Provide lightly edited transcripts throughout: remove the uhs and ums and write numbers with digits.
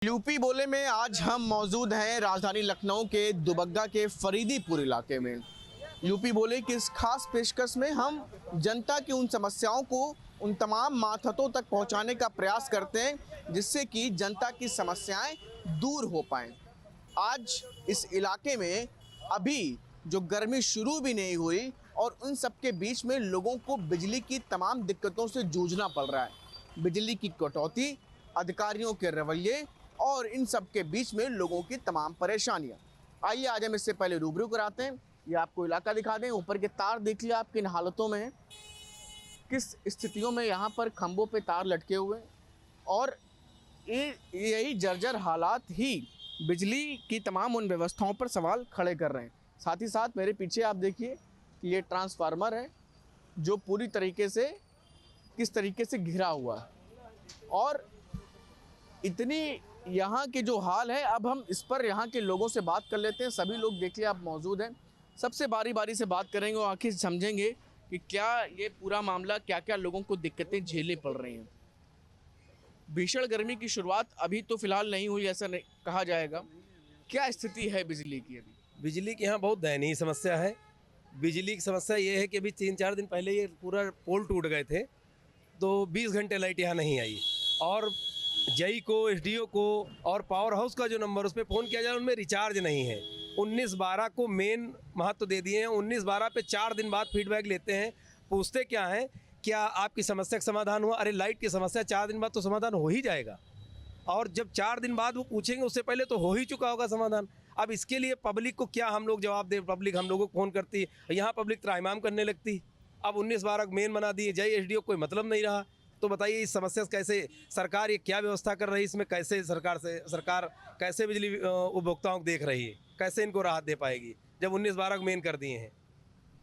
UP बोले में आज हम मौजूद हैं राजधानी लखनऊ के दुबग्गा के फरीदीपुर इलाके में। यूपी बोले की इस खास पेशकश में हम जनता की उन समस्याओं को उन तमाम मातहतों तक पहुंचाने का प्रयास करते हैं जिससे कि जनता की समस्याएं दूर हो पाएं। आज इस इलाके में अभी जो गर्मी शुरू भी नहीं हुई और उन सब के बीच में लोगों को बिजली की तमाम दिक्कतों से जूझना पड़ रहा है। बिजली की कटौती, अधिकारियों के रवैये और इन सब के बीच में लोगों की तमाम परेशानियां। आइए आज हम इससे पहले रूबरू कराते हैं। ये आपको इलाका दिखा दें। ऊपर के तार देख लिया आप किन हालतों में हैं, किस स्थितियों में यहाँ पर खंभों पे तार लटके हुए हैं। और यही जर्जर हालात ही बिजली की तमाम उन व्यवस्थाओं पर सवाल खड़े कर रहे हैं। साथ ही साथ मेरे पीछे आप देखिए कि ये ट्रांसफार्मर है जो पूरी तरीके से किस तरीके से घिरा हुआ है। और इतनी यहाँ के जो हाल है, अब हम इस पर यहाँ के लोगों से बात कर लेते हैं। सभी लोग देखिए आप मौजूद हैं, सबसे बारी बारी से बात करेंगे और आखिर समझेंगे कि क्या ये पूरा मामला क्या क्या लोगों को दिक्कतें झेलनी पड़ रही हैं। भीषण गर्मी की शुरुआत अभी तो फिलहाल नहीं हुई ऐसा नहीं कहा जाएगा। क्या स्थिति है बिजली की? अभी बिजली की यहाँ बहुत दयनीय समस्या है। बिजली की समस्या ये है कि अभी 3-4 दिन पहले ये पूरा पोल टूट गए थे तो 20 घंटे लाइट यहाँ नहीं आई। और जेई को, एसडीओ को और पावर हाउस का जो नंबर उस पर फ़ोन किया जाए उनमें रिचार्ज नहीं है। 19-12 को मेन महत्व दे दिए हैं। 19-12 पे 4 दिन बाद फीडबैक लेते हैं। पूछते क्या है, क्या आपकी समस्या का समाधान हुआ? अरे लाइट की समस्या 4 दिन बाद तो समाधान हो ही जाएगा। और जब 4 दिन बाद वो पूछेंगे उससे पहले तो हो ही चुका होगा समाधान। अब इसके लिए पब्लिक को क्या हम लोग जवाब दें? पब्लिक हम लोगों को फ़ोन करती है, यहाँ पब्लिक त्राहिमाम करने लगती। अब 19-12 मेन बना दिए, जेई एसडीओ कोई मतलब नहीं रहा। तो बताइए इस समस्या से कैसे सरकार ये क्या व्यवस्था कर रही है? इसमें कैसे सरकार कैसे बिजली उपभोक्ताओं को देख रही है, कैसे इनको राहत दे पाएगी जब 19-12 मेन कर दिए हैं?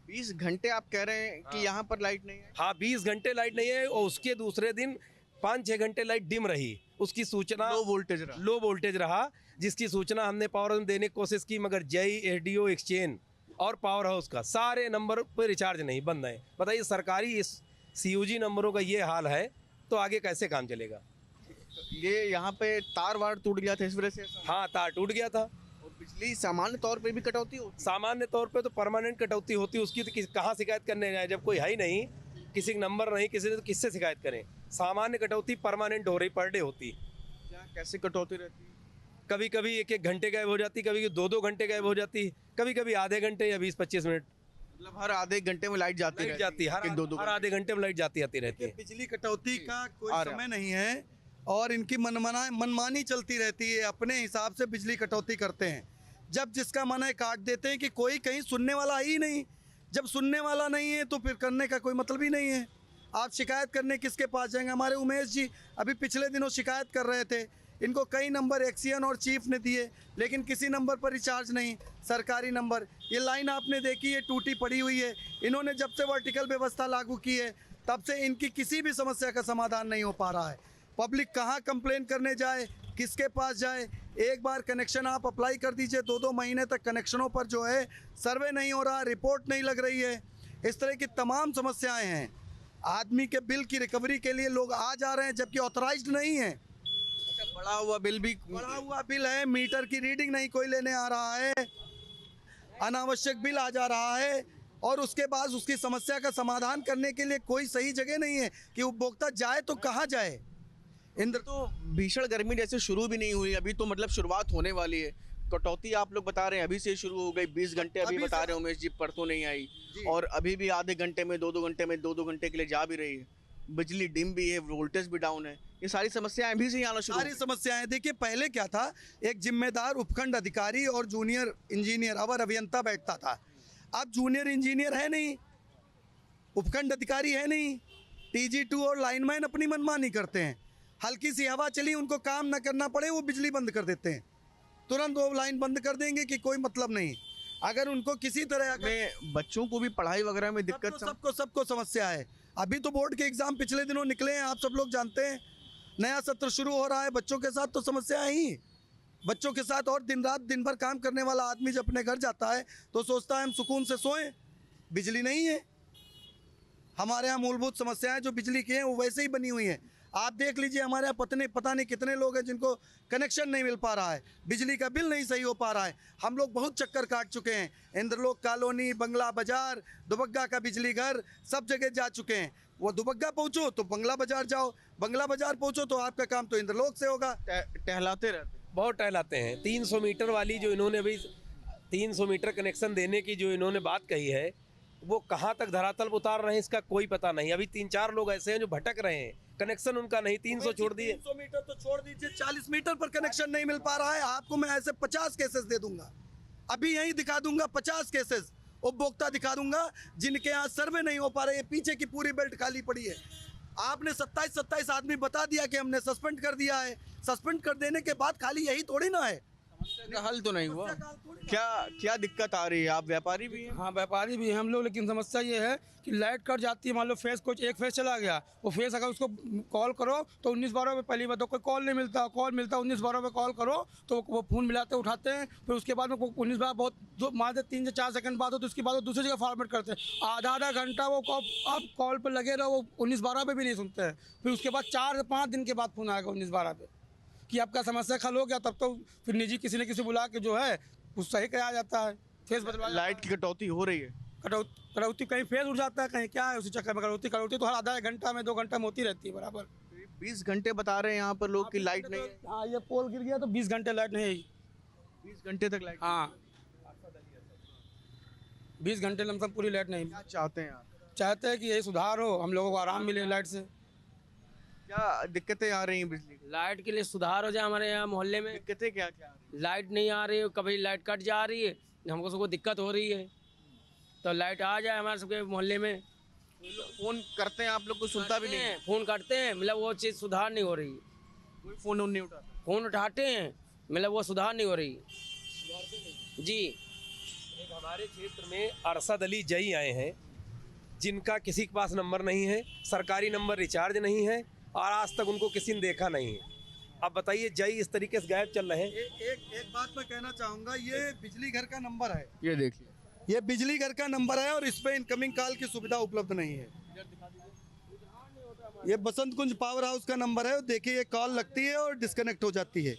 20 घंटे आप कह रहे हैं कि यहाँ पर लाइट नहीं है? हाँ, 20 घंटे लाइट नहीं है और उसके दूसरे दिन 5-6 घंटे लाइट डिम रही। उसकी सूचना लो वोल्टेज रहा जिसकी सूचना हमने पावर में देने की कोशिश की, मगर जेई, एसडीओ, एक्सचेंज और पावर हाउस का सारे नंबर पर रिचार्ज नहीं, बंद है। बताइए सरकारी इस सीयूजी नंबरों का ये हाल है तो आगे कैसे काम चलेगा? ये यहाँ पे तार वार टूट गया था इस वजह से? हाँ, तार टूट गया था। और बिजली सामान्य तौर पे भी कटौती होती? सामान्य तौर पे तो परमानेंट कटौती होती है उसकी, तो कहाँ शिकायत करने जाए जब कोई है ही नहीं, किसी का नंबर नहीं, किसी ने तो किससे शिकायत करें? सामान्य कटौती परमानेंट हो रही, पर डे होती। क्या कैसे कटौती रहती है? कभी कभी 1-1 घंटे गायब हो जाती, कभी 2-2 घंटे गायब हो जाती, कभी कभी आधे घंटे या 20-25 मिनट। मतलब हर आधे घंटे में लाइट जाती है, हर आधे घंटे में लाइट जाती रहती है। बिजली कटौती का कोई समय नहीं है और इनकी मनमानी चलती रहती है। अपने हिसाब से बिजली कटौती करते हैं, जब जिसका मन है काट देते हैं कि कोई कहीं सुनने वाला ही नहीं। जब सुनने वाला नहीं है तो फिर करने का कोई मतलब ही नहीं है। आप शिकायत करने किसके पास जाएंगे? हमारे उमेश जी अभी पिछले दिनों शिकायत कर रहे थे, इनको कई नंबर एक्सियन और चीफ ने दिए लेकिन किसी नंबर पर रिचार्ज नहीं, सरकारी नंबर। ये लाइन आपने देखी है टूटी पड़ी हुई है। इन्होंने जब से वर्टिकल व्यवस्था लागू की है तब से इनकी किसी भी समस्या का समाधान नहीं हो पा रहा है। पब्लिक कहाँ कंप्लेन करने जाए, किसके पास जाए? एक बार कनेक्शन आप अप्लाई कर दीजिए, 2-2 महीने तक कनेक्शनों पर जो है सर्वे नहीं हो रहा, रिपोर्ट नहीं लग रही है। इस तरह की तमाम समस्याएँ हैं। आदमी के बिल की रिकवरी के लिए लोग आ जा रहे हैं जबकि ऑथराइज्ड नहीं है। बढ़ा हुआ बिल है, मीटर की रीडिंग नहीं कोई लेने आ रहा है, अनावश्यक बिल आ जा रहा है और उसके बाद उसकी समस्या का समाधान करने के लिए कोई सही जगह नहीं है कि उपभोक्ता जाए तो कहाँ जाए। इंद्र तो भीषण गर्मी जैसे शुरू भी नहीं हुई, अभी तो मतलब शुरुआत होने वाली है। कटौती आप लोग बता रहे हैं अभी से शुरू हो गई, 20 घंटे अभी बता रहे हैं उमेश जी, परसों नहीं आई और अभी भी आधे घंटे में 2-2 घंटे में 2-2 घंटे के लिए जा भी रही है। बिजली डिम भी है, वोल्टेज भी डाउन है। ये सारी समस्याएं अभी से आना शुरू, सारी समस्याएं। देखिए पहले क्या था, एक जिम्मेदार उपखंड अधिकारी और जूनियर इंजीनियर अवर अभियंता बैठता था। अब जूनियर इंजीनियर है नहीं, उपखंड अधिकारी है नहीं, TG2 और लाइनमैन अपनी मनमानी करते हैं। हल्की सी हवा चली, उनको काम न करना पड़े वो बिजली बंद कर देते हैं, तुरंत वो लाइन बंद कर देंगे कि कोई मतलब नहीं। अगर उनको किसी तरह में बच्चों को भी पढ़ाई वगैरह में दिक्कत, सबको समस्या है। अभी तो बोर्ड के एग्जाम पिछले दिनों निकले हैं, आप सब लोग जानते हैं। नया सत्र शुरू हो रहा है, बच्चों के साथ तो समस्या ही बच्चों के साथ। और दिन भर काम करने वाला आदमी जब अपने घर जाता है तो सोचता है हम सुकून से सोएं, बिजली नहीं है। हमारे यहाँ मूलभूत समस्याएं जो बिजली की हैं वो वैसे ही बनी हुई हैं। आप देख लीजिए हमारे यहाँ पता नहीं कितने लोग हैं जिनको कनेक्शन नहीं मिल पा रहा है, बिजली का बिल नहीं सही हो पा रहा है। हम लोग बहुत चक्कर काट चुके हैं, इंद्रलोक कॉलोनी, बंगला बाजार, दुबग्गा का बिजली घर, सब जगह जा चुके हैं। वो दुबग्गा पहुँचो तो बंगला बाजार जाओ, बंगला बाजार पहुँचो तो आपका काम तो इंद्रलोक से होगा। टहलाते रहते हैं। बहुत टहलाते हैं। 300 मीटर वाली जो इन्होंने अभी 300 मीटर कनेक्शन देने की जो इन्होंने बात कही है, वो कहाँ तक धरातल पर उतार रहे हैं इसका कोई पता नहीं। अभी 3-4 लोग ऐसे हैं जो भटक रहे हैं, कनेक्शन उनका नहीं, 300 छोड़ दिए। 300 मीटर तो छोड़ दीजिए, 40 मीटर पर कनेक्शन नहीं मिल पा रहा है। आपको मैं ऐसे 50 केसेस दे दूंगा, अभी यहीं दिखा दूंगा 50 केसेस उपभोक्ता दिखा दूंगा जिनके यहाँ सर्वे नहीं हो पा रहे। पीछे की पूरी बेल्ट खाली पड़ी है। आपने 27 आदमी बता दिया कि हमने सस्पेंड कर दिया है। सस्पेंड कर देने के बाद खाली यही थोड़ी ना है, का हल तो नहीं हुआ। क्या दिक्कत आ रही है? आप व्यापारी भी हैं? हाँ, व्यापारी भी हैं हम लोग, लेकिन समस्या ये है कि लाइट कट जाती है। मान लो फेस कुछ एक फेस चला गया, वो फेस अगर उसको कॉल करो तो 19-12 पे पहली बात तो कोई कॉल नहीं मिलता, 19-12 पे कॉल करो तो वो फ़ोन मिलाते उठाते हैं। फिर उसके बाद में 19-12 बहुत मान दे 3 से 4 सेकंड बाद हो तो उसके बाद वो दूसरी जगह फॉर्मेट करते हैं। आधा घंटा वो आप कॉल पर लगे रहो, वो 19-12 पे भी नहीं सुनते हैं। फिर उसके बाद 4 से 5 दिन के बाद फ़ोन आएगा 19-12 पे कि आपका समस्या हल हो गया। तब तो फिर निजी किसी न किसी बुला के जो है उस सही कराया जाता है। फेस बदलवा, लाइट की कटौती हो रही है। कटौती कहीं फेस उड़ जाता है, कहीं क्या है, उसी चक्कर में कटौती तो हर आधा घंटा में 2 घंटा में होती रहती है बराबर। 20 घंटे बता रहे हैं यहाँ पर लोग की लाइट नहीं है। हाँ, ये पोल गिर गया तो 20 घंटे लाइट नहीं है। 20 घंटे तक लाइट? हाँ, 20 घंटे लमसम पूरी लाइट नहीं। क्या चाहते हैं आप? चाहते हैं कि यही सुधार हो, हम लोगों को आराम मिले लाइट से। क्या दिक्कतें आ रही हैं बिजली की? लाइट के लिए सुधार हो जाए हमारे यहाँ मोहल्ले में। दिक्कतें क्या क्या आ रही हैं? लाइट नहीं आ रही है, कभी लाइट कट जा रही है, हमको सबको दिक्कत हो रही है। तो लाइट आ जाए हमारे सबके मोहल्ले में। फोन करते हैं आप लोग को सुनता भी नहीं है? फ़ोन करते हैं, मतलब वो चीज़ सुधार नहीं हो रही। कोई फोन नहीं उठाता? फ़ोन उठाते हैं, मतलब वो सुधार नहीं हो रही जी। एक हमारे क्षेत्र में अरशद अली जई आए हैं जिनका किसी के पास नंबर नहीं है, सरकारी नंबर रिचार्ज नहीं है और आज तक उनको किसी ने देखा नहीं है। अब बताइए जई इस तरीके से गायब चल रहे हैं। एक बात मैं कहना चाहूँगा, ये बिजली घर का नंबर है, ये देखिए, ये बिजली घर का नंबर है और इस पे इनकमिंग कॉल की सुविधा उपलब्ध नहीं है। ये बसंत कुंज पावर हाउस का नंबर है, देखिए ये कॉल लगती है और डिस्कनेक्ट हो जाती है।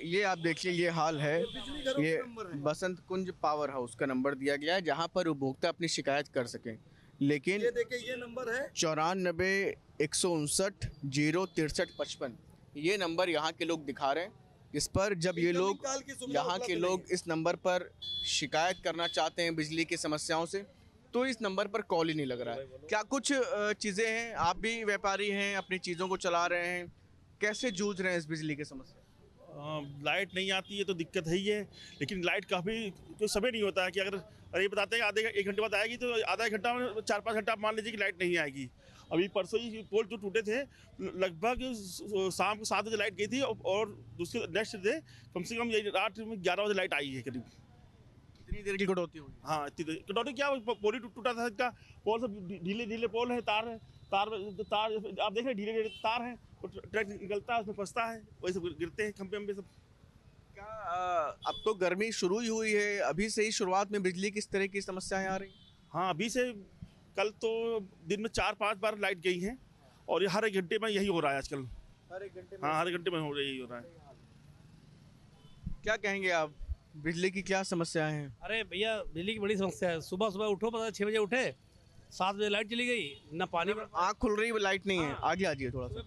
ये आप देखिए, ये हाल है। बिजली घरों ये का नंबर है। बसंत कुंज पावर हाउस का नंबर दिया गया है जहाँ पर उपभोक्ता अपनी शिकायत कर सकें, लेकिन ये देखिए ये नंबर है 94-159-06355 ये नंबर यहाँ के लोग दिखा रहे हैं, जिस पर जब ये लोग कॉल की सुविधा यहाँ के उपलब्ध लोग नहीं इस नंबर पर शिकायत करना चाहते हैं बिजली की समस्याओं से, तो इस नंबर पर कॉल ही नहीं लग रहा है। क्या कुछ चीज़ें हैं, आप भी व्यापारी हैं, अपनी चीज़ों को चला रहे हैं, कैसे जूझ रहे हैं इस बिजली की समस्या? लाइट नहीं आती है तो दिक्कत है ही है, लेकिन लाइट काफ़ी तो समय नहीं होता है कि अगर ये बताते हैं आधे 1 घंटे बाद आएगी तो आधा घंटा में 4-5 घंटा आप मान लीजिए कि लाइट नहीं आएगी। अभी परसों ही पोल जो टूटे थे, लगभग शाम को 7 बजे लाइट गई थी और दूसरे नेक्स्ट डे कम से कम रात में 11 बजे लाइट आई है करीब। इतनी देर की कटौती होगी? हाँ, इतनी देर कटौती क्या, पोल ही टूटा था इसका। पोल सब ढीले पोल है, तार आप देख रहे ढीले तार हैं, ट्रक निकलता है उसमें फंसता है, वही सब गिरते हैं खंभे वंबे सब। क्या अब तो गर्मी शुरू ही हुई है, अभी से ही शुरुआत में बिजली की इस तरह की समस्याएं आ रही? हाँ, अभी से कल तो दिन में 4-5 बार लाइट गई है और ये हर 1 घंटे में यही हो रहा है आजकल। हर 1 घंटे हाँ, हर 1 घंटे में यही हो रहा है। क्या कहेंगे आप, बिजली की क्या समस्याएं हैं? अरे भैया, बिजली की बड़ी समस्या है। सुबह सुबह उठो, पता 6 बजे उठे, 7 बजे लाइट चली गई, ना पानी। आँख खुल रही है, लाइट नहीं है। आगे आ जाइए थोड़ा सा।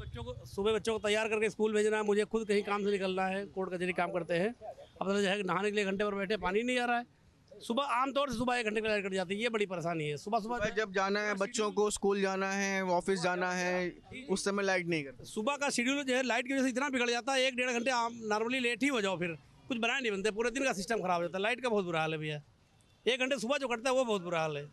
सुबह बच्चों को तैयार करके स्कूल भेजना है, मुझे खुद कहीं काम से निकलना है, कोर्ट कचहरी काम करते हैं। अब तो जो है नहाने के लिए घंटे पर बैठे, पानी नहीं आ रहा है। सुबह आमतौर से सुबह 1 घंटे की लाइट कट जाती है, ये बड़ी परेशानी है। सुबह जब जाना है, बच्चों को स्कूल जाना है, ऑफिस जाना है, उस समय लाइट नहीं करता। सुबह का शेड्यूल जो है लाइट की वजह से इतना बिगड़ जाता है, 1-1.5 घंटे नॉर्मली लेट ही हो जाओ, फिर कुछ बनाए नहीं बनते, पूरे दिन का सिस्टम खराब हो जाता है। लाइट का बहुत बुरा हाल है भैया। 1 घंटे सुबह जो कटता है वो बहुत बुरा हाल है।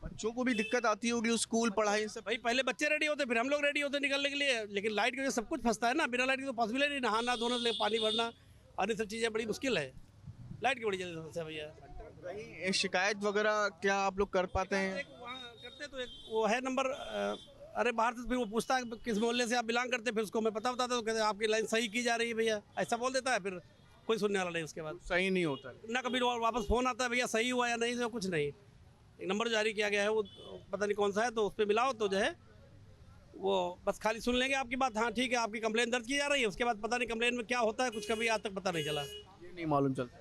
बच्चों को भी दिक्कत आती होगी, स्कूल पढ़ाई सब। भाई पहले बच्चे रेडी होते, फिर हम लोग रेडी होते निकलने के लिए, लेकिन लाइट की वजह से सब कुछ फंसता है ना। बिना लाइट की तो पॉसिबल नहीं, नहाना धोना, पानी भरना और ये सब चीज़ें बड़ी मुश्किल है। लाइट की बड़ी जल्दी समस्या भैया। कहीं शिकायत वगैरह क्या आप लोग कर पाते हैं? वहाँ करते तो एक वो है नंबर, अरे बाहर से फिर वो पूछता है किस मोहल्ले से आप बिलोंग करते हैं, फिर उसको मैं पता बताता हूँ, कहते आपकी लाइन सही की जा रही है भैया, ऐसा बोल देता है। फिर कोई सुनने वाला नहीं उसके बाद, सही नहीं होता ना कभी वापस फ़ोन आता है भैया सही हुआ या नहीं, कुछ नहीं। एक नंबर जारी किया गया है, वो पता नहीं कौन सा है, तो उस पर मिलाओ तो जो है वो बस खाली सुन लेंगे आपकी बात, हाँ ठीक है आपकी कंप्लेन दर्ज की जा रही है, उसके बाद पता नहीं कंप्लेन में क्या होता है, कुछ कभी आज तक पता नहीं चला। ये नहीं मालूम चलता,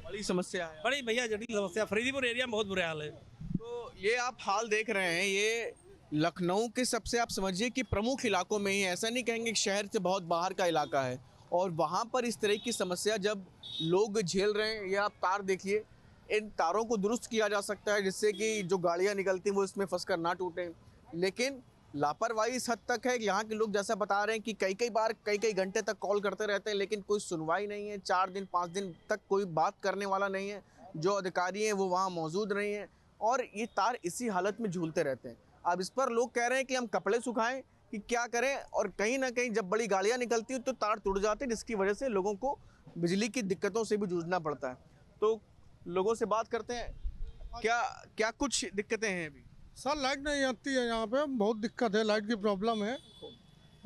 बड़ी समस्या है। बड़ी भैया जटिल समस्या, फरीदीपुर एरिया में बहुत बुरे हाल है। तो ये आप हाल देख रहे हैं, ये लखनऊ के सबसे आप समझिए कि प्रमुख इलाकों में ही, ऐसा नहीं कहेंगे कि शहर से बहुत बाहर का इलाका है, और वहाँ पर इस तरह की समस्या जब लोग झेल रहे हैं। ये आप तार देखिए, इन तारों को दुरुस्त किया जा सकता है जिससे कि जो गाड़ियाँ निकलती हैं वो इसमें फंसकर ना टूटें, लेकिन लापरवाही इस हद तक है कि यहाँ के लोग जैसा बता रहे हैं कि कई बार कई घंटे तक कॉल करते रहते हैं, लेकिन कोई सुनवाई नहीं है। 4 दिन 5 दिन तक कोई बात करने वाला नहीं है, जो अधिकारी हैं वो वहाँ मौजूद नहीं हैं, और ये तार इसी हालत में झूलते रहते हैं। अब इस पर लोग कह रहे हैं कि हम कपड़े सुखाएं कि क्या करें, और कहीं ना कहीं जब बड़ी गाड़ियाँ निकलती हैं तो तार टूट जाते हैं, जिसकी वजह से लोगों को बिजली की दिक्कतों से भी जूझना पड़ता है। तो लोगों से बात करते हैं, क्या कुछ दिक्कतें हैं अभी? सर लाइट नहीं आती है यहाँ पे, बहुत दिक्कत है, लाइट की प्रॉब्लम है।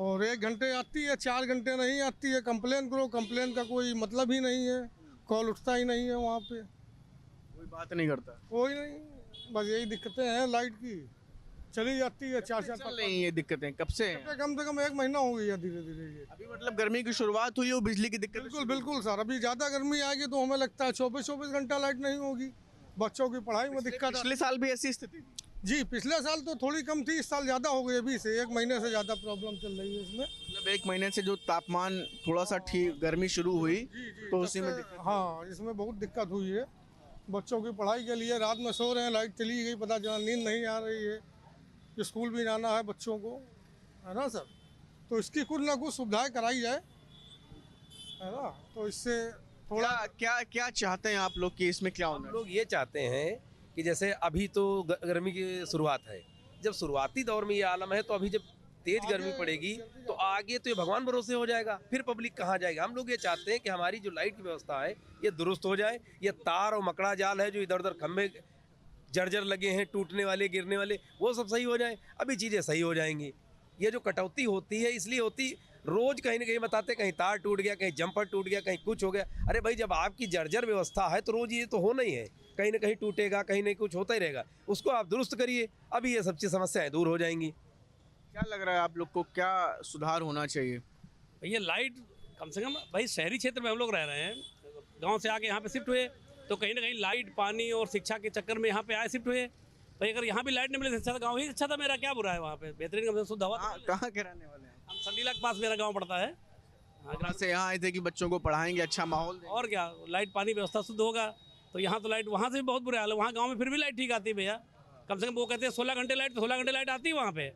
और 1 घंटे आती है, 4 घंटे नहीं आती है। कंप्लेन करो, कंप्लेन का कोई मतलब ही नहीं है, कॉल उठता ही नहीं है, वहाँ पे कोई बात नहीं करता, कोई नहीं। बस यही दिक्कतें हैं लाइट की, चली जाती है 4-4 चल रही हैं ये दिक्कतें कब से हैं? कम से कम 1 महीना हो गया धीरे धीरे ये। अभी मतलब गर्मी की शुरुआत हुई है, बिजली की दिक्कत बिल्कुल बिल्कुल सर, अभी ज़्यादा गर्मी आएगी तो हमें लगता है 24 घंटा लाइट नहीं होगी। बच्चों की पढ़ाई में दिक्कत। पिछले साल भी ऐसी स्थिति थी? जी पिछले साल तो थोड़ी कम थी, इस साल ज़्यादा हो गई। अभी से 1 महीने से ज़्यादा प्रॉब्लम चल रही है इसमें। मतलब 1 महीने से जो तापमान थोड़ा सा ठीक, गर्मी शुरू हुई तो उसी में दिक्कत। हाँ इसमें बहुत दिक्कत हुई है। बच्चों की पढ़ाई के लिए रात में सो रहे हैं, लाइट चली गई, पता चला नींद नहीं आ रही है, स्कूल भी जाना है बच्चों को, है ना सर। तो इसकी कुछ ना कुछ सुविधाएं कराई जाए, है ना, तो इससे थोड़ा। क्या चाहते हैं आप लोग कि इसमें क्या होना? हम लोग ये चाहते हैं कि जैसे अभी तो गर्मी की शुरुआत है, जब शुरुआती दौर में ये आलम है, तो अभी जब तेज गर्मी पड़ेगी तो आगे तो ये भगवान भरोसे हो जाएगा, फिर पब्लिक कहाँ जाएगा। हम लोग ये चाहते हैं कि हमारी जो लाइट की व्यवस्था है ये दुरुस्त हो जाए। ये तार और मकड़ा जाल है जो इधर उधर खम्भे जर्जर लगे हैं, टूटने वाले गिरने वाले, वो सब सही हो जाए, अभी चीज़ें सही हो जाएंगी। ये जो कटौती होती है इसलिए होती, रोज कहीं ना कहीं बताते कहीं तार टूट गया, कहीं जंपर टूट गया, कहीं कुछ हो गया। अरे भाई जब आपकी जर्जर व्यवस्था है तो रोज ये तो होना ही है, कहीं ना कहीं टूटेगा, कहीं ना कुछ होता ही रहेगा, उसको आप दुरुस्त करिए, अभी ये सब चीज़ समस्याएं दूर हो जाएंगी। क्या लग रहा है आप लोग को, क्या सुधार होना चाहिए? भैया लाइट कम से कम, भाई शहरी क्षेत्र में हम लोग रह रहे हैं, गांव से आके यहाँ पे शिफ्ट हुए तो कहीं ना कहीं लाइट पानी और शिक्षा के चक्कर में यहाँ पे आए शिफ्ट हुए। भाई अगर यहाँ भी लाइट नहीं मिले अच्छा था, गाँव ही अच्छा था, मेरा क्या बुरा है वहाँ पे, बेहतरीन कम से शुद्ध हवा। कहाँ के रहने वाले हैं? हम संडीला के पास मेरा गाँव पड़ता है। वहाँ से यहाँ आए थे कि बच्चों को पढ़ाएंगे, अच्छा माहौल देंगे। और क्या, लाइट पानी व्यवस्था शुद्ध होगा तो यहाँ तो लाइट, वहाँ से भी बहुत बुरे हाल है। वहाँ गाँव में फिर भी लाइट ठीक आती है भैया, कम से कम वो कहते हैं 16 घंटे लाइट, 16 घंटे लाइट आती है वहाँ पे,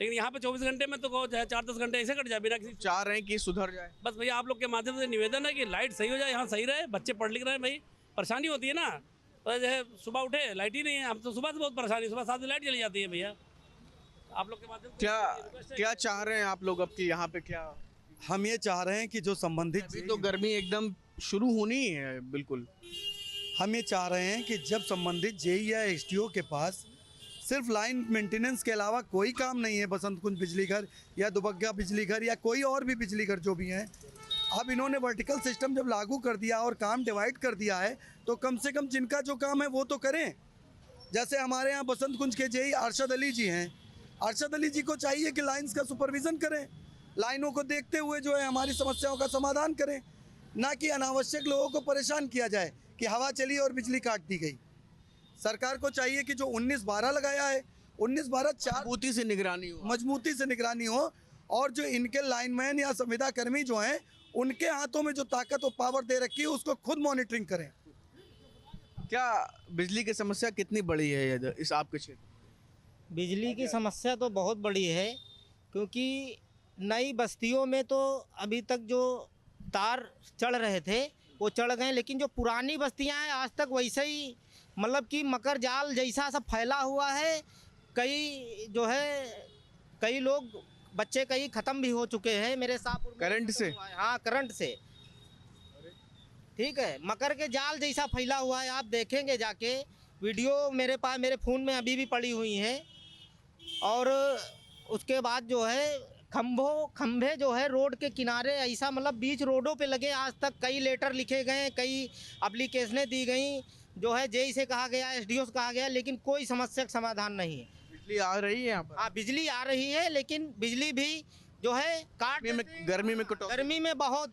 लेकिन यहाँ पे 24 घंटे में तो 4-10 घंटे ऐसे कट जाए बिना किसी। चाह रहे हैं कि सुधर जाए। बस भैया आप लोग के माध्यम से निवेदन है कि लाइट सही हो जाए, यहाँ सही रहे, बच्चे पढ़ लिख रहे हैं। भाई परेशानी होती है ना, तो जो है सुबह उठे लाइट ही नहीं है, हम तो सुबह से बहुत परेशानी, सुबह 7 बजे लाइट चली जाती है भैया। आप लोग के माध्यम से क्या चाह रहे हैं आप लोग अब कि यहाँ पे क्या? हम ये चाह रहे हैं कि जो संबंधित, अभी तो गर्मी एकदम शुरू होनी ही है बिल्कुल। हम ये चाह रहे हैं कि जब संबंधित जेई या एसडीओ के पास सिर्फ लाइन मेंटेनेंस के अलावा कोई काम नहीं है, बसंत कुंज बिजली घर या दुबग्गा बिजली घर या कोई और भी बिजली घर जो भी हैं, अब इन्होंने वर्टिकल सिस्टम जब लागू कर दिया और काम डिवाइड कर दिया है तो कम से कम जिनका जो काम है वो तो करें। जैसे हमारे यहाँ बसंत कुंज के जेई अरशद अली जी हैं, अरशद अली जी को चाहिए कि लाइन्स का सुपरविज़न करें, लाइनों को देखते हुए जो है हमारी समस्याओं का समाधान करें, ना कि अनावश्यक लोगों को परेशान किया जाए कि हवा चली और बिजली काट दी गई। सरकार को चाहिए कि जो 19-12 लगाया है, 19-12 मजबूती से निगरानी हो। मजबूती से निगरानी हो, और जो इनके लाइनमैन या संविदा कर्मी जो हैं उनके हाथों में जो ताकत और पावर दे रखी है उसको खुद मॉनिटरिंग करें। क्या बिजली की समस्या कितनी बड़ी है इधर इस आपके क्षेत्र? बिजली की समस्या तो बहुत बड़ी है, क्योंकि नई बस्तियों में तो अभी तक जो तार चढ़ रहे थे वो चढ़ गए, लेकिन जो पुरानी बस्तियां हैं आज तक वैसे ही, मतलब कि मकर जाल जैसा सब फैला हुआ है। कई जो है कई लोग बच्चे कई ख़त्म भी हो चुके हैं मेरे साथ करंट से। हाँ करंट से, ठीक है, मकर के जाल जैसा फैला हुआ है। आप देखेंगे जाके वीडियो मेरे पास, मेरे फ़ोन में अभी भी पड़ी हुई हैं। और उसके बाद जो है खंभे जो है रोड के किनारे ऐसा, मतलब बीच रोडों पे लगे। आज तक कई लेटर लिखे गए, कई एप्लीकेशनें दी गई, जो है जेई से कहा गया, एसडीओ से कहा गया, लेकिन कोई समस्या का समाधान नहीं है। बिजली आ रही है यहाँ पर? हाँ, बिजली आ रही है, लेकिन बिजली भी जो है गर्मी में कटौती? गर्मी में बहुत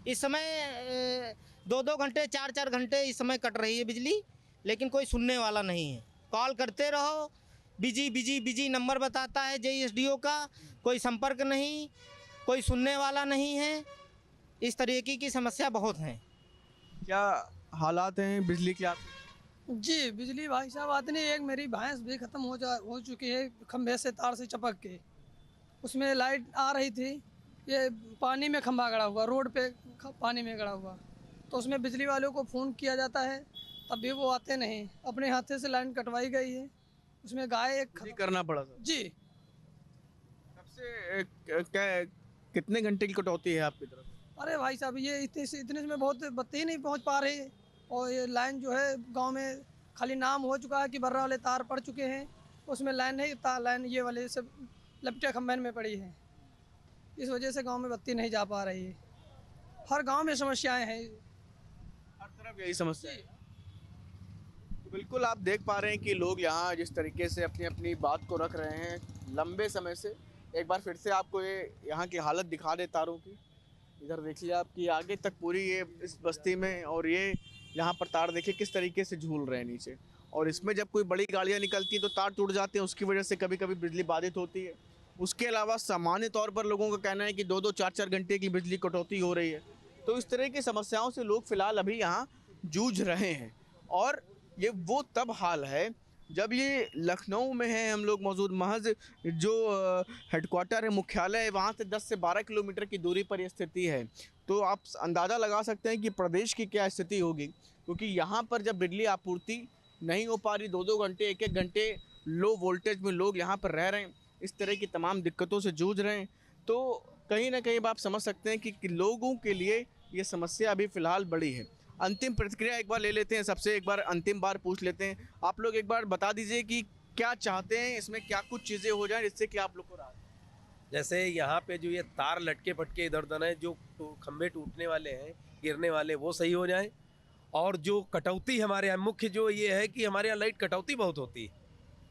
इस समय 2-2 घंटे 4-4 घंटे इस समय कट रही है बिजली, लेकिन कोई सुनने वाला नहीं है। कॉल करते रहो, बिजी बिजी बिजी नंबर बताता है JSDO का, कोई संपर्क नहीं, कोई सुनने वाला नहीं है। इस तरीके की समस्या बहुत हैं। क्या हालात हैं बिजली के? आप जी, बिजली भाई साहब आते नहीं, एक मेरी भैंस भी ख़त्म हो चुकी है खंभे से, तार से चपक के। उसमें लाइट आ रही थी, ये पानी में खंभा गड़ा हुआ, रोड पे पानी में गड़ा हुआ, तो उसमें बिजली वालों को फ़ोन किया जाता है, तब भी वो आते नहीं। अपने हाथे से लाइन कटवाई गई है, उसमें गाय एक करना पड़ा था जी। सबसे क्या कितने घंटे की कटौती है आपकी तरफ? अरे भाई साहब, ये इतने में बहुत बत्ती ही नहीं पहुँच पा रही, और ये लाइन जो है गांव में खाली नाम हो चुका है कि बर्रा वाले तार पड़ चुके हैं, उसमें लाइन नहीं, लाइन ये वाले सब लपटे खंभन में पड़ी है। इस वजह से गांव में बत्ती नहीं जा पा रही है। हर गांव में समस्याएं हैं, हर तरफ यही समस्या है। तो बिल्कुल आप देख पा रहे हैं कि लोग यहाँ जिस तरीके से अपनी अपनी बात को रख रहे हैं लंबे समय से। एक बार फिर से आपको ये यहाँ की हालत दिखा दे तारों की। इधर देखिए आपकी आगे तक पूरी ये इस बस्ती में, और ये यहाँ पर तार देखिए किस तरीके से झूल रहे हैं नीचे। और इसमें जब कोई बड़ी गाड़ियाँ निकलती हैं तो तार टूट जाते हैं, उसकी वजह से कभी कभी बिजली बाधित होती है। उसके अलावा सामान्य तौर पर लोगों का कहना है कि 2-2 4-4 घंटे की बिजली कटौती हो रही है। तो इस तरह की समस्याओं से लोग फिलहाल अभी यहाँ जूझ रहे हैं। और ये वो तब हाल है जब ये लखनऊ में है, हम लोग मौजूद, महज जो हेडक्वार्टर है, मुख्यालय है, वहाँ से 10 से 12 किलोमीटर की दूरी पर ये स्थिति है। तो आप अंदाज़ा लगा सकते हैं कि प्रदेश की क्या स्थिति होगी, क्योंकि यहाँ पर जब बिजली आपूर्ति नहीं हो पा रही, 2-2 घंटे 1-1 घंटे लो वोल्टेज में लोग यहाँ पर रह रहे हैं, इस तरह की तमाम दिक्कतों से जूझ रहे हैं, तो कहीं ना कहीं आप समझ सकते हैं कि लोगों के लिए ये समस्या अभी फ़िलहाल बड़ी है। अंतिम प्रतिक्रिया एक बार ले लेते हैं, सबसे एक बार अंतिम बार पूछ लेते हैं। आप लोग एक बार बता दीजिए कि क्या चाहते हैं, इसमें क्या कुछ चीज़ें हो जाएं जिससे कि आप लोग को राहत? जैसे यहाँ पे जो ये तार लटके पटके इधर उधर हैं, जो खंभे टूटने वाले हैं, गिरने वाले, वो सही हो जाएं। और जो कटौती हमारे यहाँ मुख्य जो ये है कि हमारे यहाँ लाइट कटौती बहुत होती है,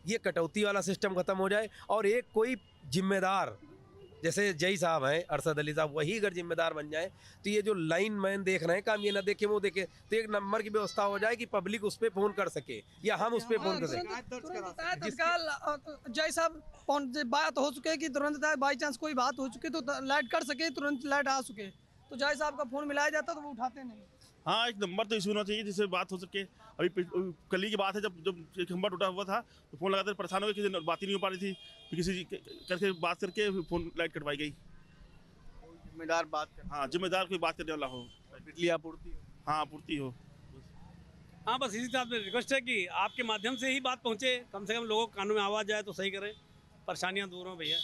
ये कटौती वाला सिस्टम ख़त्म हो जाए। और एक कोई जिम्मेदार, जैसे जय साहब हैं, अरशद अली साहब, वही अगर जिम्मेदार बन जाए तो ये जो लाइन मैन देख रहे हैं काम, ये ना देखे वो देखे, तो एक नंबर की व्यवस्था हो जाए कि पब्लिक उस पर फ़ोन कर सके या हम उस पर फ़ोन कर सकें। जय साहब बात हो चुके कि तुरंत बाई चांस कोई बात हो चुकी तो लाइट कर सके, तुरंत लाइट आ सके, तो जय साहब का फ़ोन मिलाया जाता तो वो उठाते नहीं। हाँ, एक नंबर तो इशू होना चाहिए जिससे बात हो सके। अभी कल की बात है, जब खंभा टूटा हुआ था तो फ़ोन लगाते परेशान हो गए, किसी बात ही नहीं हो पा रही थी, फिर किसी करके बात करके फ़ोन लाइट कटवाई गई। जिम्मेदार बात कर, हाँ, जिम्मेदार कोई बात करने वाला हो, बिजली आपूर्ति, हाँ आपूर्ति हो। हाँ, बस इसी तरह से रिक्वेस्ट है कि आपके माध्यम से ही बात पहुँचे, कम से कम लोगों को कानों में आवाज़ जाए तो सही करें, परेशानियाँ दूर हों भैया।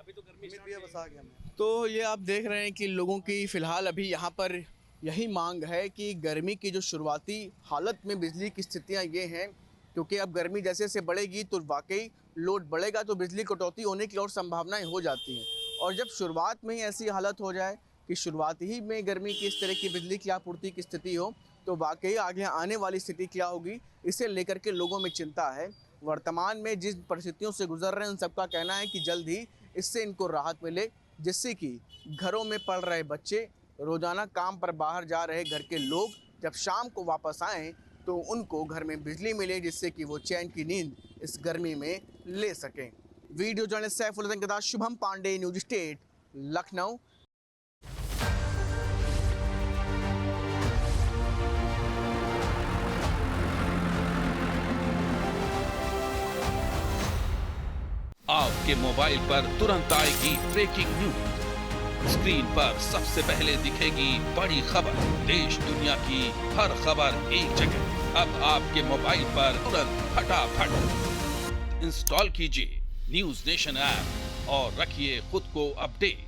अभी तो गर्मी बस आ गया। तो ये आप देख रहे हैं कि लोगों की फ़िलहाल अभी यहाँ पर यही मांग है कि गर्मी की जो शुरुआती हालत में बिजली की स्थितियाँ ये हैं, क्योंकि अब गर्मी जैसे जैसे बढ़ेगी तो वाकई लोड बढ़ेगा, तो बिजली कटौती होने की और संभावनाएं हो जाती हैं। और जब शुरुआत में ही ऐसी हालत हो जाए कि शुरुआत ही में गर्मी की इस तरह की बिजली की आपूर्ति की स्थिति हो, तो वाकई आगे आने वाली स्थिति क्या होगी, इसे लेकर के लोगों में चिंता है। वर्तमान में जिस परिस्थितियों से गुजर रहे हैं, उन सबका कहना है कि जल्द ही इससे इनको राहत मिले, जिससे कि घरों में पढ़ रहे बच्चे, रोज़ाना काम पर बाहर जा रहे घर के लोग जब शाम को वापस आएँ तो उनको घर में बिजली मिले, जिससे कि वो चैन की नींद इस गर्मी में ले सकें। वीडियो जर्नलिस्ट सैफुल के साथ शुभम पांडे, न्यूज स्टेट, लखनऊ। आपके मोबाइल पर तुरंत आएगी ब्रेकिंग न्यूज। स्क्रीन पर सबसे पहले दिखेगी बड़ी खबर, देश दुनिया की हर खबर एक जगह। अब आपके मोबाइल पर तुरंत फटाफट इंस्टॉल कीजिए न्यूज नेशन ऐप और रखिए खुद को अपडेट।